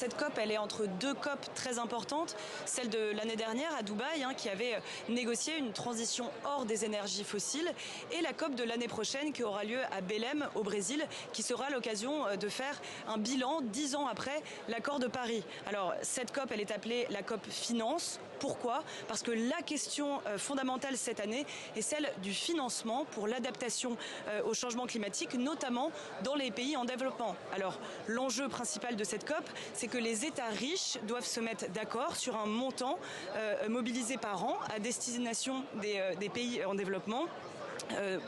Cette COP, elle est entre deux COP très importantes, celle de l'année dernière à Dubaï, qui avait négocié une transition hors des énergies fossiles, et la COP de l'année prochaine qui aura lieu à Belém, au Brésil, qui sera l'occasion de faire un bilan 10 ans après l'accord de Paris. Alors cette COP, elle est appelée la COP Finance. Pourquoi? Parce que la question fondamentale cette année est celle du financement pour l'adaptation au changement climatique, notamment dans les pays en développement. Alors l'enjeu principal de cette COP, c'est que les États riches doivent se mettre d'accord sur un montant mobilisé par an à destination des pays en développement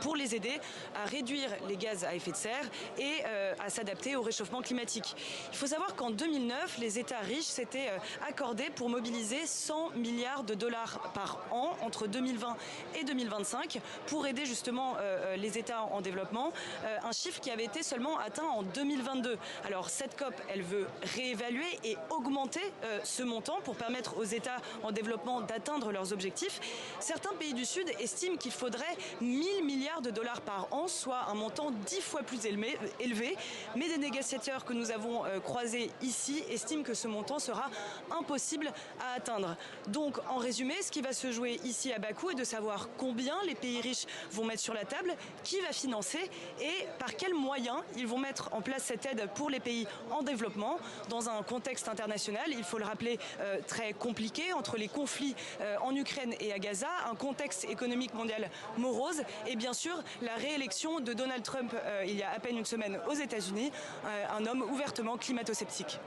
pour les aider à réduire les gaz à effet de serre et à s'adapter au réchauffement climatique. Il faut savoir qu'en 2009, les États riches s'étaient accordés pour mobiliser 100 milliards de dollars par an entre 2020 et 2025 pour aider justement les États en développement, un chiffre qui avait été seulement atteint en 2022. Alors cette COP, elle veut réévaluer et augmenter ce montant pour permettre aux États en développement d'atteindre leurs objectifs. Certains pays du Sud estiment qu'il faudrait 1 000 milliards de dollars par an, soit un montant 10 fois plus élevé. Mais des négociateurs que nous avons croisés ici estiment que ce montant sera impossible à atteindre. Donc, en résumé, ce qui va se jouer ici à Bakou est de savoir combien les pays riches vont mettre sur la table, qui va financer et par quels moyens ils vont mettre en place cette aide pour les pays en développement dans un contexte international, il faut le rappeler, très compliqué entre les conflits en Ukraine et à Gaza, un contexte économique mondial morose et bien sûr la réélection de Donald Trump il y a à peine une semaine aux États-Unis, un homme ouvertement climato-sceptique.